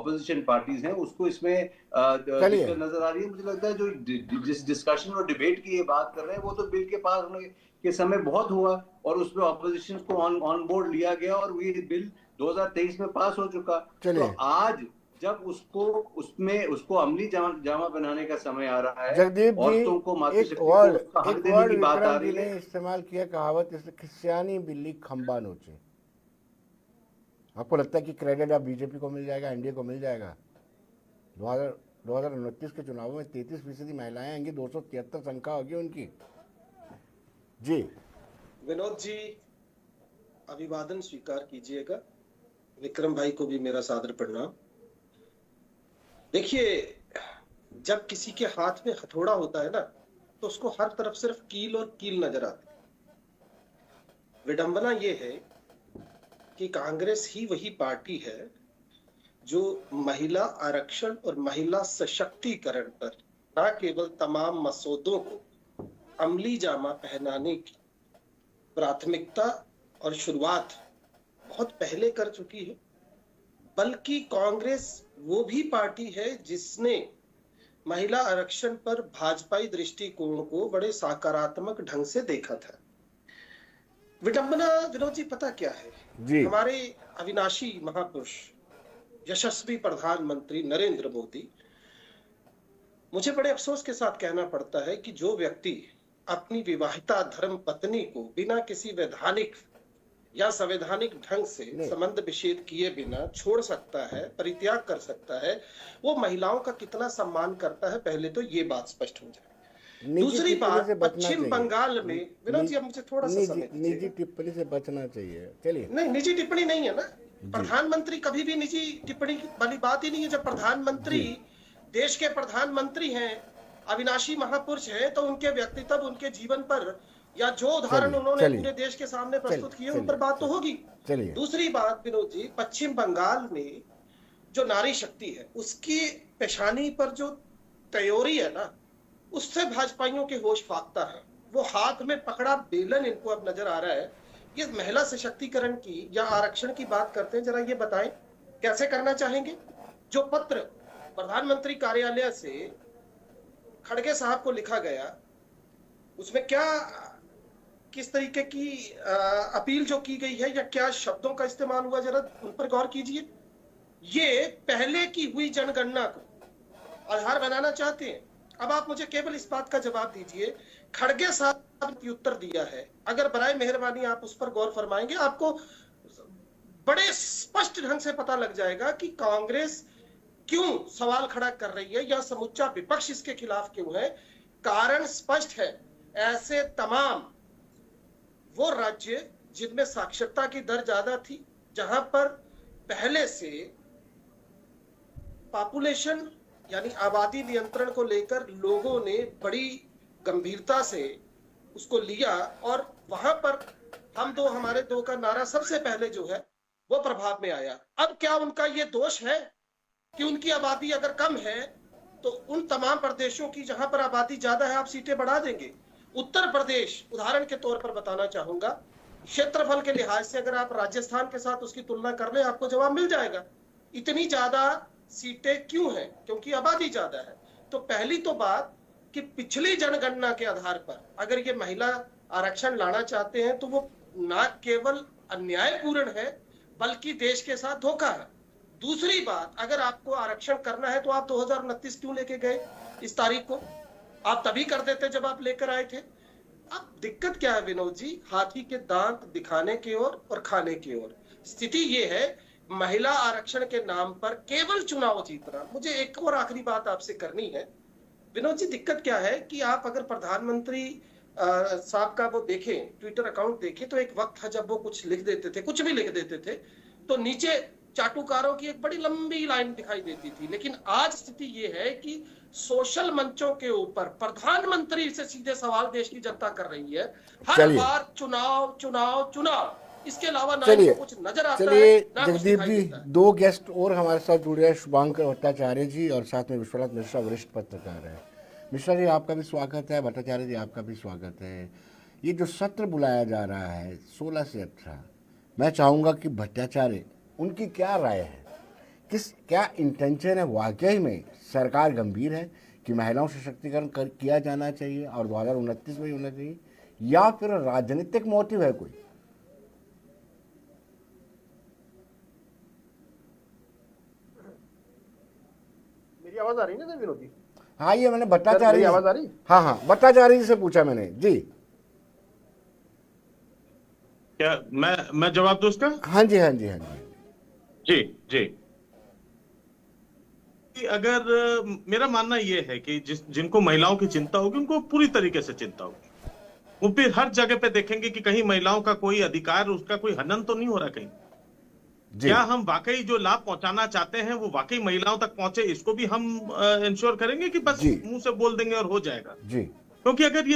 Opposition parties हैं उसको इसमें दिक्कत नजर आ रही है। मुझे लगता है जो जिस डिस्कशन और डिबेट की ये बात कर रहे हैं वो तो बिल के पास होने के समय बहुत हुआ और उसमें ऑपोजिशन को ऑन बोर्ड लिया गया और ये बिल 2023 में पास हो चुका। तो आज जब उसको अमली जामा बनाने का समय आ रहा है, जगदीप जी, औरतों को एक वर्ड विक्रम जी ने इस्तेमाल किया, कहावत खिस्यानी बिल्ली खंबा नोचे। आपको लगता है कि क्रेडिट अब बीजेपी को मिल जाएगा, एनडीए को मिल जाएगा? 2029 के चुनावों में 33% महिलाएं आएंगी, 273 संख्या होगी उनकी। जी विनोद जी, अभिवादन स्वीकार कीजिएगा। विक्रम भाई को भी मेरा सादर प्रणाम। देखिए, जब किसी के हाथ में हथौड़ा होता है ना, तो उसको हर तरफ सिर्फ कील और कील नजर आती है। विडंबना यह है कि कांग्रेस ही वही पार्टी है जो महिला आरक्षण और महिला सशक्तिकरण पर न केवल तमाम मसौदों को अमली जामा पहनाने की प्राथमिकता और शुरुआत बहुत पहले कर चुकी है, बल्कि कांग्रेस वो भी पार्टी है जिसने महिला आरक्षण पर भाजपाई दृष्टिकोण को बड़े सकारात्मक ढंग से देखा था। विडंबना विनोद जी पता क्या है जी? हमारे अविनाशी महापुरुष यशस्वी प्रधानमंत्री नरेंद्र मोदी, मुझे बड़े अफसोस के साथ कहना पड़ता है कि जो व्यक्ति अपनी विवाहिता धर्म पत्नी को बिना किसी वैधानिक या संवैधानिक ढंग से संबंध विच्छेद किए बिना छोड़ सकता है, परित्याग कर सकता है, वो महिलाओं का कितना सम्मान करता है, पहले तो ये बात स्पष्ट हो जाए। दूसरी बात, पश्चिम बंगाल में विनोद जी, अब मुझे थोड़ा सा समय दीजिए। निजी टिप्पणी से बचना चाहिए। चलिए। नहीं, निजी टिप्पणी नहीं है ना, प्रधानमंत्री कभी भी निजी टिप्पणी वाली बात ही नहीं है। जब प्रधानमंत्री देश के प्रधानमंत्री हैं, अविनाशी महापुरुष हैं, तो उनके व्यक्तित्व, उनके जीवन पर या जो उदाहरण उन्होंने पूरे देश के सामने प्रस्तुत किए उन पर बात तो होगी। दूसरी बात विनोद जी, पश्चिम बंगाल में जो नारी शक्ति है उसकी पेशानी पर जो त्योरी है ना, उससे भाजपाइयों के होश फाकता है। वो हाथ में पकड़ा बेलन इनको अब नजर आ रहा है। ये महिला सशक्तिकरण की या आरक्षण की बात करते हैं, जरा ये बताएं कैसे करना चाहेंगे? जो पत्र प्रधानमंत्री कार्यालय से खड़गे साहब को लिखा गया, उसमें क्या किस तरीके की अपील जो की गई है या क्या शब्दों का इस्तेमाल हुआ, जरा उन पर गौर कीजिए। ये पहले की हुई जनगणना को आधार बनाना चाहते हैं। अब आप मुझे केवल इस बात का जवाब दीजिए, खड़गे साहब ने उत्तर दिया है, अगर बराए मेहरबानी आप उस पर गौर फरमाएंगे, आपको बड़े स्पष्ट ढंग से पता लग जाएगा कि कांग्रेस क्यों सवाल खड़ा कर रही है या समूचा विपक्ष इसके खिलाफ क्यों है। कारण स्पष्ट है। ऐसे तमाम वो राज्य जिनमें साक्षरता की दर ज्यादा थी, जहां पर पहले से पॉपुलेशन यानी आबादी नियंत्रण को लेकर लोगों ने बड़ी गंभीरता से उसको लिया और वहां पर हम दो हमारे दो का नारा सबसे पहले जो है वो प्रभाव में आया। अब क्या उनका ये दोष है कि उनकी आबादी अगर कम है तो उन तमाम प्रदेशों की जहां पर आबादी ज्यादा है आप सीटें बढ़ा देंगे? उत्तर प्रदेश उदाहरण के तौर पर बताना चाहूंगा, क्षेत्रफल के लिहाज से अगर आप राजस्थान के साथ उसकी तुलना कर ले, आपको जवाब मिल जाएगा इतनी ज्यादा सीटें क्यों हैं, क्योंकि आबादी ज्यादा है। तो पहली तो बात कि पिछली जनगणना के आधार पर अगर ये महिला आरक्षण लाना चाहते हैं तो वो न केवल अन्यायपूर्ण है बल्कि देश के साथ धोखा है। दूसरी बात, अगर आपको आरक्षण करना है तो आप 2029 क्यों लेके गए इस तारीख को? आप तभी कर देते जब आप लेकर आए थे। अब दिक्कत क्या है विनोद जी, हाथी के दांत दिखाने की ओर और खाने की ओर। स्थिति ये है, महिला आरक्षण के नाम पर केवल चुनाव जीतना। मुझे एक और आखिरी बात आपसे करनी है विनोद जी, दिक्कत क्या है कि आप अगर प्रधानमंत्री साहब का वो देखें, ट्विटर अकाउंट देखें, तो एक वक्त था जब वो कुछ लिख देते थे, कुछ भी लिख देते थे तो नीचे चाटुकारों की एक बड़ी लंबी लाइन दिखाई देती थी। लेकिन आज स्थिति ये है कि सोशल मंचों के ऊपर प्रधानमंत्री से सीधे सवाल देश की जनता कर रही है। हर बार चुनाव चुनाव चुनाव, इसके अलावा ना कुछ नजर आता है। जगदीप जी, दो गेस्ट और हमारे साथ जुड़े हैं, शुभांकर भट्टाचार्य जी और साथ में विश्वनाथ मिश्रा, वरिष्ठ पत्रकार है। मिश्रा जी आपका भी स्वागत है, भट्टाचार्य जी आपका भी स्वागत है। ये जो सत्र बुलाया जा रहा है 16 से 18, मैं चाहूँगा कि भट्टाचार्य, उनकी क्या राय है क्या इंटेंशन है? वाकई में सरकार गंभीर है कि महिलाओं सशक्तिकरण किया जाना चाहिए और 2029 में ही होना चाहिए, या फिर राजनीतिक मोटिव है कोई? मेरी आवाज आ रही है ना विनोद जी? हाँ, ये मैंने भट्टाचार्य, आवाज आ रही? हाँ हाँ, भट्टाचार्य जी से पूछा मैंने जी। क्या मैं जवाब दूं उसका? हाँ जी, हाँ जी, हाँ जी। जी जी। अगर मेरा मानना यह है कि जिनको महिलाओं की चिंता होगी उनको पूरी तरीके से चिंता होगी। वो फिर हर जगह पे देखेंगे कि कहीं महिलाओं का कोई अधिकार, उसका कोई हनन तो नहीं हो रहा कहीं। क्या हम वाकई जो लाभ पहुंचाना चाहते हैं वो वाकई महिलाओं तक पहुंचे, इसको भी हम इंश्योर करेंगे कि बस मुंह से बोल देंगे और हो जाएगा? जी। क्योंकि अगर ये